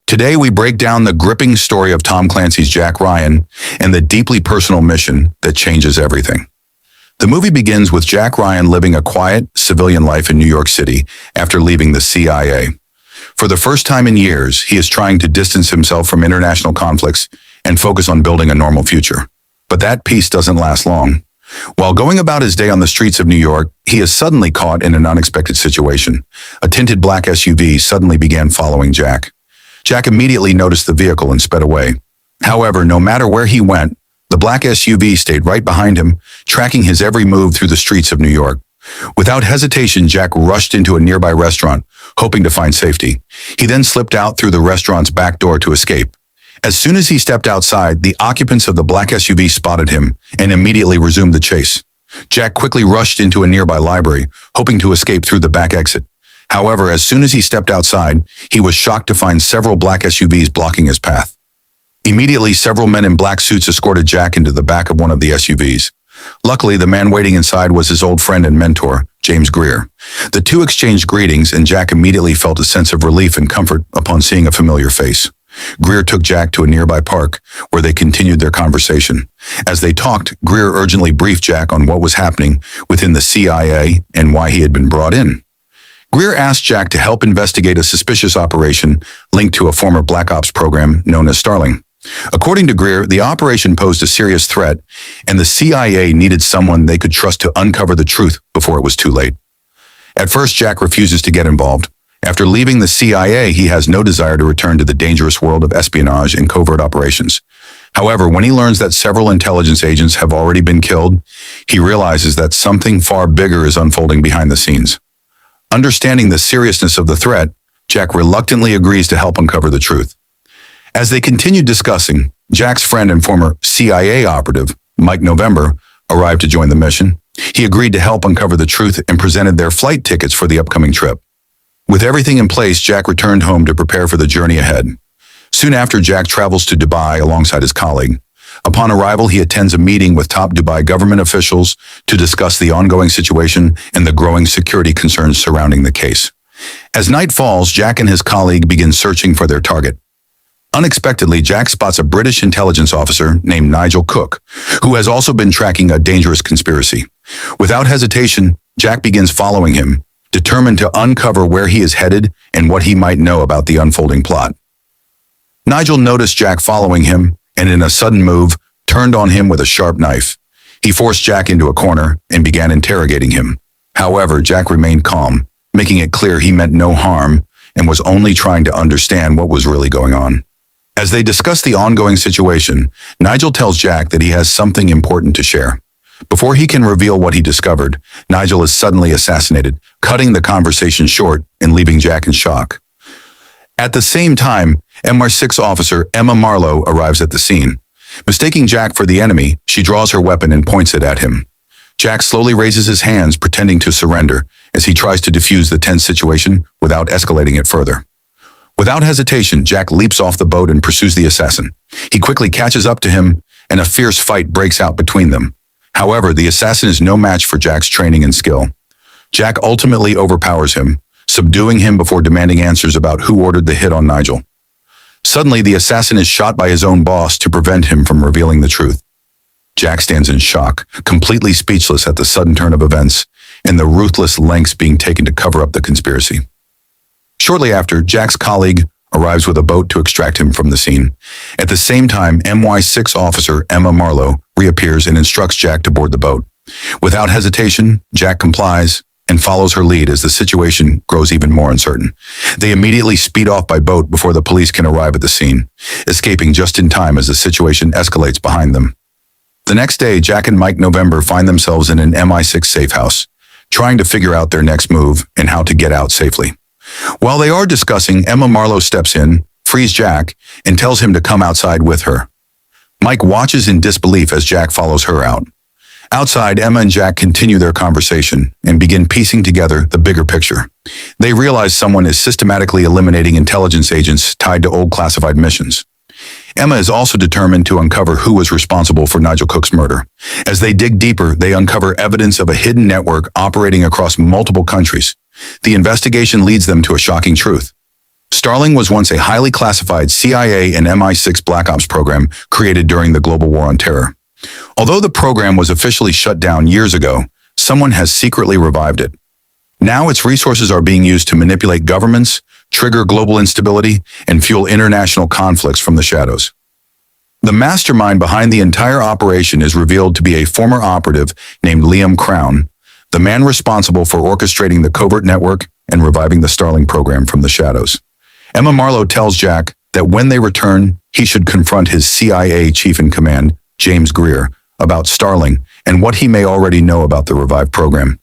Today, we break down the gripping story of Tom Clancy's Jack Ryan and the deeply personal mission that changes everything. The movie begins with Jack Ryan living a quiet, civilian life in New York City after leaving the CIA. For the first time in years, he is trying to distance himself from international conflicts and focus on building a normal future. But that peace doesn't last long. While going about his day on the streets of New York, he is suddenly caught in an unexpected situation. A tinted black SUV suddenly began following Jack. Jack immediately noticed the vehicle and sped away. However, no matter where he went, the black SUV stayed right behind him, tracking his every move through the streets of New York. Without hesitation, Jack rushed into a nearby restaurant, hoping to find safety. He then slipped out through the restaurant's back door to escape. As soon as he stepped outside, the occupants of the black SUV spotted him and immediately resumed the chase. Jack quickly rushed into a nearby library, hoping to escape through the back exit. However, as soon as he stepped outside, he was shocked to find several black SUVs blocking his path. Immediately, several men in black suits escorted Jack into the back of one of the SUVs. Luckily, the man waiting inside was his old friend and mentor, James Greer. The two exchanged greetings, and Jack immediately felt a sense of relief and comfort upon seeing a familiar face. Greer took Jack to a nearby park, where they continued their conversation. As they talked, Greer urgently briefed Jack on what was happening within the CIA and why he had been brought in. Greer asked Jack to help investigate a suspicious operation linked to a former Black Ops program known as Starling. According to Greer, the operation posed a serious threat, and the CIA needed someone they could trust to uncover the truth before it was too late. At first, Jack refuses to get involved. After leaving the CIA, he has no desire to return to the dangerous world of espionage and covert operations. However, when he learns that several intelligence agents have already been killed, he realizes that something far bigger is unfolding behind the scenes. Understanding the seriousness of the threat, Jack reluctantly agrees to help uncover the truth. As they continued discussing, Jack's friend and former CIA operative, Mike November, arrived to join the mission. He agreed to help uncover the truth and presented their flight tickets for the upcoming trip. With everything in place, Jack returned home to prepare for the journey ahead. Soon after, Jack travels to Dubai alongside his colleague. Upon arrival, he attends a meeting with top Dubai government officials to discuss the ongoing situation and the growing security concerns surrounding the case. As night falls, Jack and his colleague begin searching for their target. Unexpectedly, Jack spots a British intelligence officer named Nigel Cook, who has also been tracking a dangerous conspiracy. Without hesitation, Jack begins following him, determined to uncover where he is headed and what he might know about the unfolding plot. Nigel noticed Jack following him and, in a sudden move, turned on him with a sharp knife. He forced Jack into a corner and began interrogating him. However, Jack remained calm, making it clear he meant no harm and was only trying to understand what was really going on. As they discuss the ongoing situation, Nigel tells Jack that he has something important to share. Before he can reveal what he discovered, Nigel is suddenly assassinated, cutting the conversation short and leaving Jack in shock. At the same time, MI6 officer Emma Marlowe arrives at the scene. Mistaking Jack for the enemy, she draws her weapon and points it at him. Jack slowly raises his hands, pretending to surrender, as he tries to defuse the tense situation without escalating it further. Without hesitation, Jack leaps off the boat and pursues the assassin. He quickly catches up to him, and a fierce fight breaks out between them. However, the assassin is no match for Jack's training and skill. Jack ultimately overpowers him, subduing him before demanding answers about who ordered the hit on Nigel. Suddenly, the assassin is shot by his own boss to prevent him from revealing the truth. Jack stands in shock, completely speechless at the sudden turn of events and the ruthless lengths being taken to cover up the conspiracy. Shortly after, Jack's colleague arrives with a boat to extract him from the scene. At the same time, MI6 officer Emma Marlowe reappears and instructs Jack to board the boat. Without hesitation, Jack complies and follows her lead as the situation grows even more uncertain. They immediately speed off by boat before the police can arrive at the scene, escaping just in time as the situation escalates behind them. The next day, Jack and Mike November find themselves in an MI6 safe house, trying to figure out their next move and how to get out safely. While they are discussing, Emma Marlowe steps in, frees Jack, and tells him to come outside with her. Mike watches in disbelief as Jack follows her out. Outside, Emma and Jack continue their conversation and begin piecing together the bigger picture. They realize someone is systematically eliminating intelligence agents tied to old classified missions. Emma is also determined to uncover who was responsible for Nigel Cook's murder. As they dig deeper, they uncover evidence of a hidden network operating across multiple countries. The investigation leads them to a shocking truth. Starling was once a highly classified CIA and MI6 Black Ops program created during the global war on terror. Although the program was officially shut down years ago, someone has secretly revived it. Now its resources are being used to manipulate governments, trigger global instability, and fuel international conflicts from the shadows. The mastermind behind the entire operation is revealed to be a former operative named Liam Crown, the man responsible for orchestrating the covert network and reviving the Starling program from the shadows. Emma Marlowe tells Jack that when they return, he should confront his CIA chief-in-command, James Greer, about Starling and what he may already know about the revived program.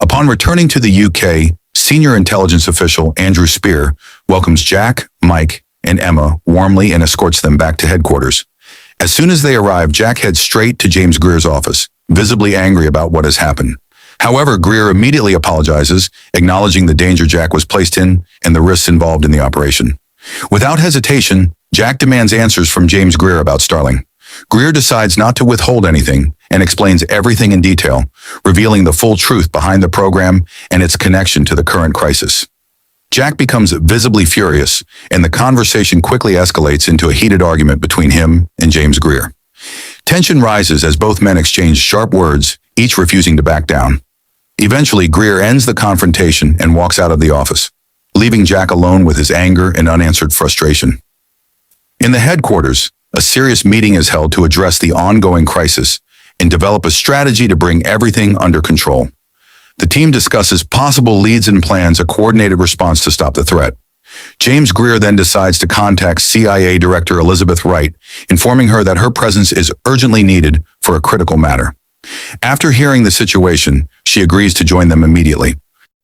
Upon returning to the UK, senior intelligence official Andrew Spear welcomes Jack, Mike, and Emma warmly and escorts them back to headquarters. As soon as they arrive, Jack heads straight to James Greer's office, visibly angry about what has happened. However, Greer immediately apologizes, acknowledging the danger Jack was placed in and the risks involved in the operation. Without hesitation, Jack demands answers from James Greer about Starling. Greer decides not to withhold anything and explains everything in detail, revealing the full truth behind the program and its connection to the current crisis. Jack becomes visibly furious, and the conversation quickly escalates into a heated argument between him and James Greer. Tension rises as both men exchange sharp words, each refusing to back down. Eventually, Greer ends the confrontation and walks out of the office, leaving Jack alone with his anger and unanswered frustration. In the headquarters, a serious meeting is held to address the ongoing crisis and develop a strategy to bring everything under control. The team discusses possible leads and plans a coordinated response to stop the threat. James Greer then decides to contact CIA Director Elizabeth Wright, informing her that her presence is urgently needed for a critical matter. After hearing the situation, she agrees to join them immediately.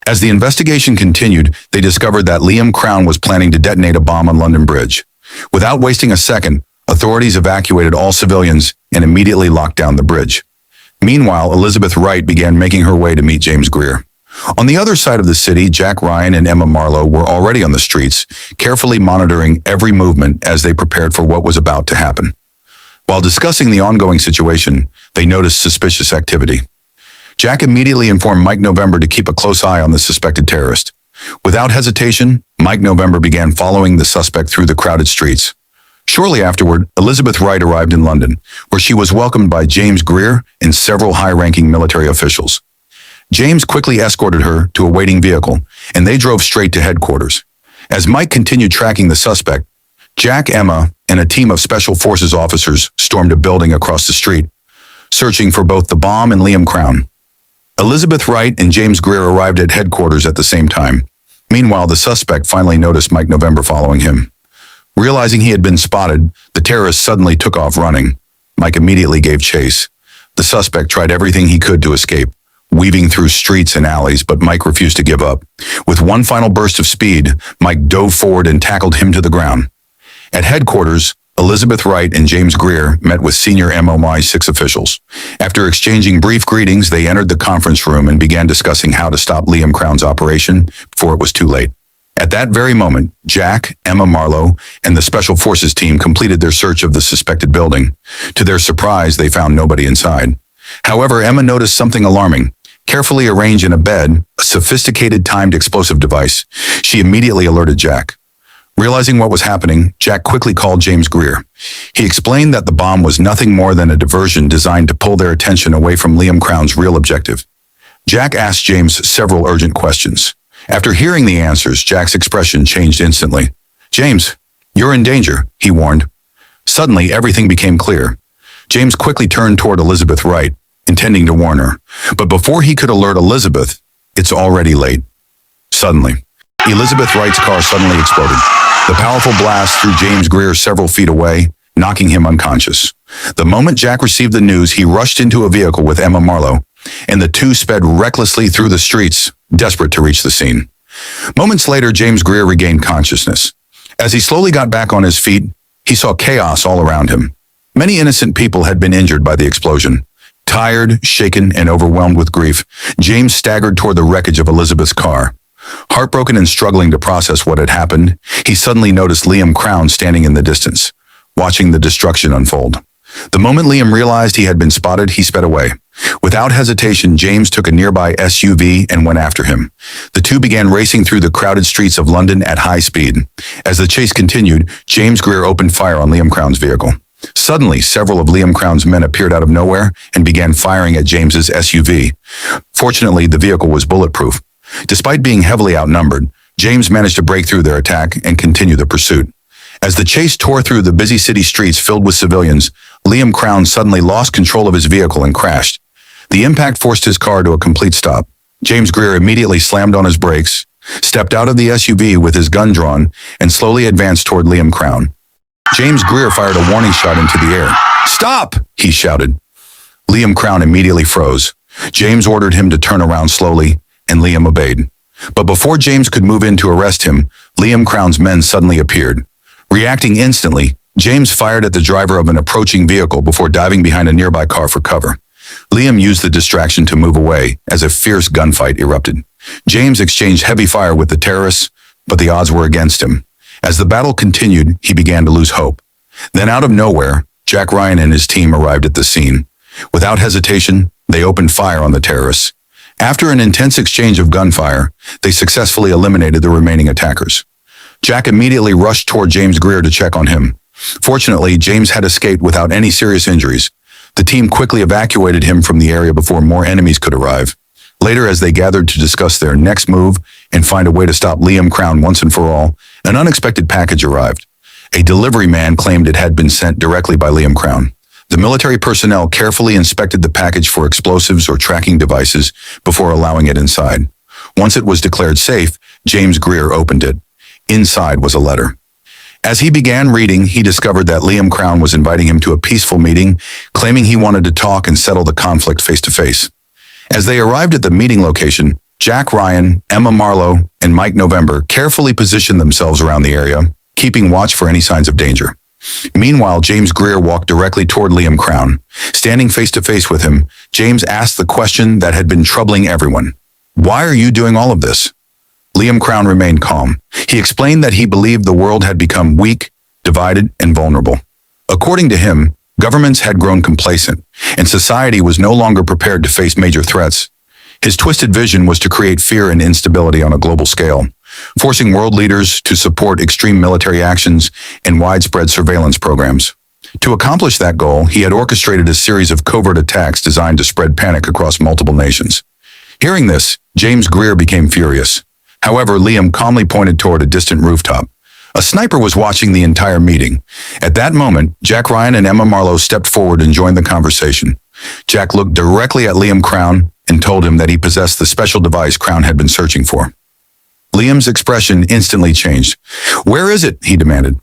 As the investigation continued, they discovered that Liam Crown was planning to detonate a bomb on London Bridge. Without wasting a second, authorities evacuated all civilians and immediately locked down the bridge. Meanwhile, Elizabeth Wright began making her way to meet James Greer. On the other side of the city, Jack Ryan and Emma Marlowe were already on the streets, carefully monitoring every movement as they prepared for what was about to happen. While discussing the ongoing situation, they noticed suspicious activity. Jack immediately informed Mike November to keep a close eye on the suspected terrorist. Without hesitation, Mike November began following the suspect through the crowded streets. Shortly afterward, Elizabeth Wright arrived in London, where she was welcomed by James Greer and several high-ranking military officials. James quickly escorted her to a waiting vehicle, and they drove straight to headquarters. As Mike continued tracking the suspect, Jack, Emma, and a team of Special Forces officers stormed a building across the street, searching for both the bomb and Liam Crown. Elizabeth Wright and James Greer arrived at headquarters at the same time. Meanwhile, the suspect finally noticed Mike November following him. Realizing he had been spotted, the terrorist suddenly took off running. Mike immediately gave chase. The suspect tried everything he could to escape, weaving through streets and alleys, but Mike refused to give up. With one final burst of speed, Mike dove forward and tackled him to the ground. At headquarters, Elizabeth Wright and James Greer met with senior MI6 officials. After exchanging brief greetings, they entered the conference room and began discussing how to stop Liam Crown's operation before it was too late. At that very moment, Jack, Emma Marlowe, and the Special Forces team completed their search of the suspected building. To their surprise, they found nobody inside. However, Emma noticed something alarming. Carefully arranged in a bed, a sophisticated timed explosive device. She immediately alerted Jack. Realizing what was happening, Jack quickly called James Greer. He explained that the bomb was nothing more than a diversion designed to pull their attention away from Liam Crown's real objective. Jack asked James several urgent questions. After hearing the answers, Jack's expression changed instantly. "James, you're in danger," he warned. Suddenly, everything became clear. James quickly turned toward Elizabeth Wright, intending to warn her. But before he could alert Elizabeth, it's already late. Suddenly, Elizabeth Wright's car suddenly exploded. The powerful blast threw James Greer several feet away, knocking him unconscious. The moment Jack received the news, he rushed into a vehicle with Emma Marlowe, and the two sped recklessly through the streets, desperate to reach the scene. Moments later, James Greer regained consciousness. As he slowly got back on his feet, he saw chaos all around him. Many innocent people had been injured by the explosion. Tired, shaken, and overwhelmed with grief, James staggered toward the wreckage of Elizabeth's car. Heartbroken and struggling to process what had happened, he suddenly noticed Liam Crown standing in the distance, watching the destruction unfold. The moment Liam realized he had been spotted, he sped away. Without hesitation, James took a nearby SUV and went after him. The two began racing through the crowded streets of London at high speed. As the chase continued, James Greer opened fire on Liam Crown's vehicle. Suddenly, several of Liam Crown's men appeared out of nowhere and began firing at James's SUV. Fortunately, the vehicle was bulletproof. Despite being heavily outnumbered, James managed to break through their attack and continue the pursuit. As the chase tore through the busy city streets filled with civilians, Liam Crown suddenly lost control of his vehicle and crashed. The impact forced his car to a complete stop. James Greer immediately slammed on his brakes, stepped out of the SUV with his gun drawn, and slowly advanced toward Liam Crown. James Greer fired a warning shot into the air. "Stop!" he shouted. Liam Crown immediately froze. James ordered him to turn around slowly, and Liam obeyed. But before James could move in to arrest him, Liam Crown's men suddenly appeared. Reacting instantly, James fired at the driver of an approaching vehicle before diving behind a nearby car for cover. Liam used the distraction to move away as a fierce gunfight erupted. James exchanged heavy fire with the terrorists, but the odds were against him. As the battle continued, he began to lose hope. Then out of nowhere, Jack Ryan and his team arrived at the scene. Without hesitation, they opened fire on the terrorists. After an intense exchange of gunfire, they successfully eliminated the remaining attackers. Jack immediately rushed toward James Greer to check on him. Fortunately, James had escaped without any serious injuries. The team quickly evacuated him from the area before more enemies could arrive. Later, as they gathered to discuss their next move and find a way to stop Liam Crown once and for all, an unexpected package arrived. A delivery man claimed it had been sent directly by Liam Crown. The military personnel carefully inspected the package for explosives or tracking devices before allowing it inside. Once it was declared safe, James Greer opened it. Inside was a letter. As he began reading, he discovered that Liam Crown was inviting him to a peaceful meeting, claiming he wanted to talk and settle the conflict face to face. As they arrived at the meeting location, Jack Ryan, Emma Marlowe, and Mike November carefully positioned themselves around the area, keeping watch for any signs of danger. Meanwhile, James Greer walked directly toward Liam Crown. Standing face to face with him, James asked the question that had been troubling everyone. "Why are you doing all of this?" Liam Crown remained calm. He explained that he believed the world had become weak, divided, and vulnerable. According to him, governments had grown complacent, and society was no longer prepared to face major threats. His twisted vision was to create fear and instability on a global scale, forcing world leaders to support extreme military actions and widespread surveillance programs. To accomplish that goal, he had orchestrated a series of covert attacks designed to spread panic across multiple nations. Hearing this, James Greer became furious. However, Liam calmly pointed toward a distant rooftop. A sniper was watching the entire meeting. At that moment, Jack Ryan and Emma Marlowe stepped forward and joined the conversation. Jack looked directly at Liam Crown and told him that he possessed the special device Crown had been searching for. Liam's expression instantly changed. "Where is it?" he demanded.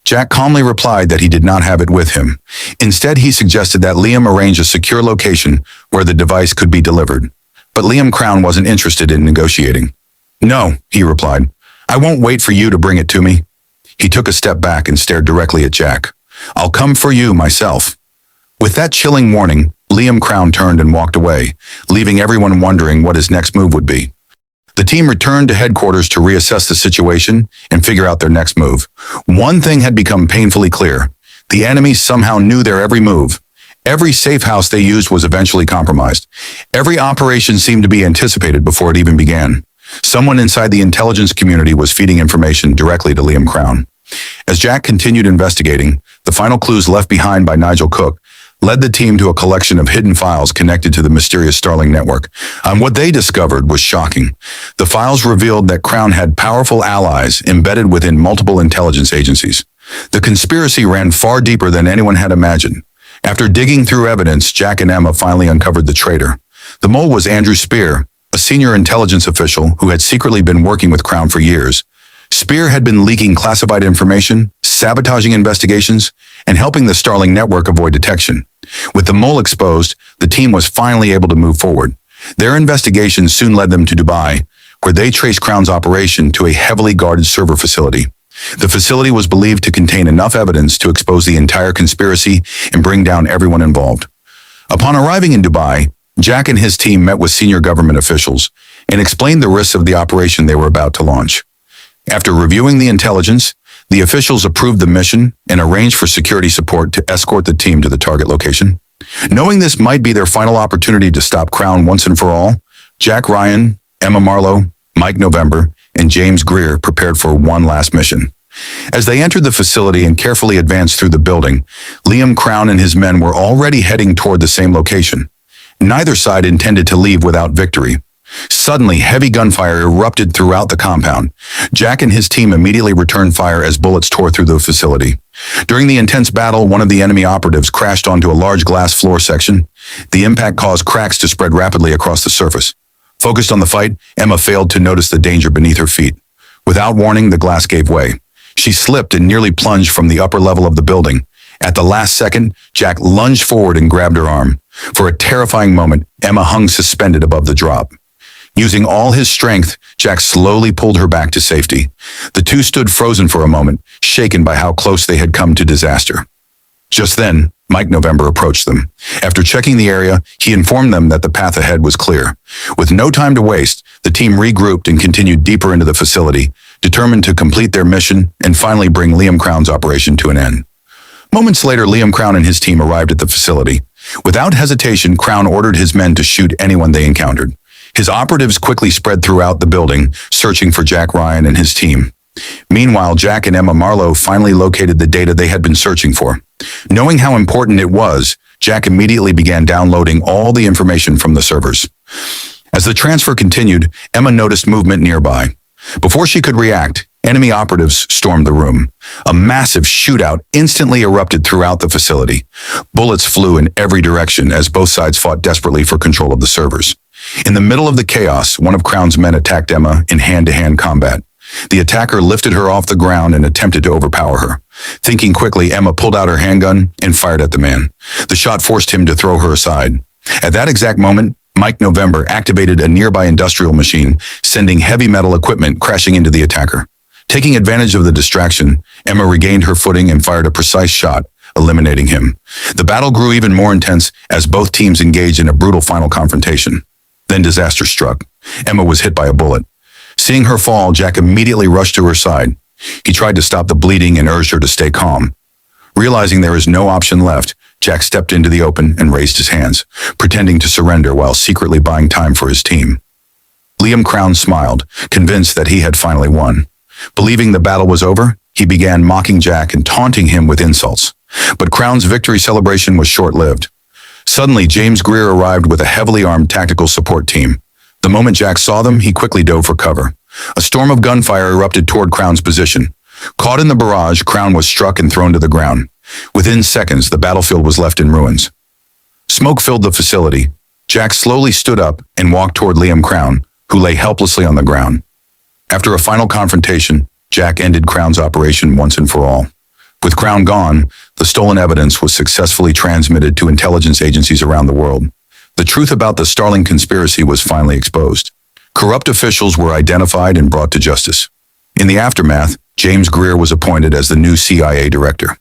Jack calmly replied that he did not have it with him. Instead, he suggested that Liam arrange a secure location where the device could be delivered. But Liam Crown wasn't interested in negotiating. "No," he replied. "I won't wait for you to bring it to me." He took a step back and stared directly at Jack. "I'll come for you myself." With that chilling warning, Liam Crown turned and walked away, leaving everyone wondering what his next move would be. The team returned to headquarters to reassess the situation and figure out their next move. One thing had become painfully clear. The enemy somehow knew their every move. Every safe house they used was eventually compromised. Every operation seemed to be anticipated before it even began. Someone inside the intelligence community was feeding information directly to Liam Crown. As Jack continued investigating, the final clues left behind by Nigel Cook led the team to a collection of hidden files connected to the mysterious Starling network. What they discovered was shocking. The files revealed that Crown had powerful allies embedded within multiple intelligence agencies. The conspiracy ran far deeper than anyone had imagined. After digging through evidence, Jack and Emma finally uncovered the traitor. The mole was Andrew Spear, a senior intelligence official who had secretly been working with Crown for years. Spear had been leaking classified information, sabotaging investigations, and helping the Starling network avoid detection. With the mole exposed, the team was finally able to move forward. Their investigation soon led them to Dubai, where they traced Crown's operation to a heavily guarded server facility. The facility was believed to contain enough evidence to expose the entire conspiracy and bring down everyone involved. Upon arriving in Dubai, Jack and his team met with senior government officials and explained the risks of the operation they were about to launch. After reviewing the intelligence, the officials approved the mission and arranged for security support to escort the team to the target location. Knowing this might be their final opportunity to stop Crown once and for all, Jack Ryan, Emma Marlowe, Mike November, and James Greer prepared for one last mission. As they entered the facility and carefully advanced through the building, Liam Crown and his men were already heading toward the same location. Neither side intended to leave without victory. Suddenly, heavy gunfire erupted throughout the compound. Jack and his team immediately returned fire as bullets tore through the facility. During the intense battle, one of the enemy operatives crashed onto a large glass floor section. The impact caused cracks to spread rapidly across the surface. Focused on the fight, Emma failed to notice the danger beneath her feet. Without warning, the glass gave way. She slipped and nearly plunged from the upper level of the building. At the last second, Jack lunged forward and grabbed her arm. For a terrifying moment, Emma hung suspended above the drop. Using all his strength, Jack slowly pulled her back to safety. The two stood frozen for a moment, shaken by how close they had come to disaster. Just then, Mike November approached them. After checking the area, he informed them that the path ahead was clear. With no time to waste, the team regrouped and continued deeper into the facility, determined to complete their mission and finally bring Liam Crown's operation to an end. Moments later, Liam Crown and his team arrived at the facility. Without hesitation, Crown ordered his men to shoot anyone they encountered. His operatives quickly spread throughout the building, searching for Jack Ryan and his team. Meanwhile, Jack and Emma Marlowe finally located the data they had been searching for. Knowing how important it was, Jack immediately began downloading all the information from the servers. As the transfer continued, Emma noticed movement nearby. Before she could react, enemy operatives stormed the room. A massive shootout instantly erupted throughout the facility. Bullets flew in every direction as both sides fought desperately for control of the servers. In the middle of the chaos, one of Crown's men attacked Emma in hand-to-hand combat. The attacker lifted her off the ground and attempted to overpower her. Thinking quickly, Emma pulled out her handgun and fired at the man. The shot forced him to throw her aside. At that exact moment, Mike November activated a nearby industrial machine, sending heavy metal equipment crashing into the attacker. Taking advantage of the distraction, Emma regained her footing and fired a precise shot, eliminating him. The battle grew even more intense as both teams engaged in a brutal final confrontation. Then disaster struck. Emma was hit by a bullet. Seeing her fall, Jack immediately rushed to her side. He tried to stop the bleeding and urged her to stay calm. Realizing there is no option left, Jack stepped into the open and raised his hands, pretending to surrender while secretly buying time for his team. Liam Crown smiled, convinced that he had finally won. Believing the battle was over, he began mocking Jack and taunting him with insults. But Crown's victory celebration was short-lived. Suddenly, James Greer arrived with a heavily armed tactical support team. The moment Jack saw them, he quickly dove for cover. A storm of gunfire erupted toward Crown's position. Caught in the barrage, Crown was struck and thrown to the ground. Within seconds, the battlefield was left in ruins. Smoke filled the facility. Jack slowly stood up and walked toward Liam Crown, who lay helplessly on the ground. After a final confrontation, Jack ended Crown's operation once and for all. With Crown gone, the stolen evidence was successfully transmitted to intelligence agencies around the world. The truth about the Starling conspiracy was finally exposed. Corrupt officials were identified and brought to justice. In the aftermath, James Greer was appointed as the new CIA director.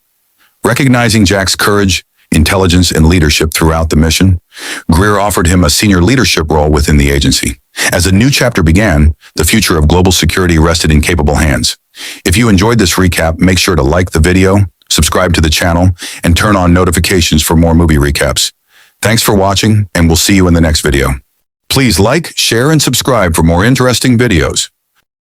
Recognizing Jack's courage, intelligence, and leadership throughout the mission, Greer offered him a senior leadership role within the agency. As a new chapter began, the future of global security rested in capable hands. If you enjoyed this recap, make sure to like the video, subscribe to the channel, and turn on notifications for more movie recaps. Thanks for watching, and we'll see you in the next video. Please like, share, and subscribe for more interesting videos.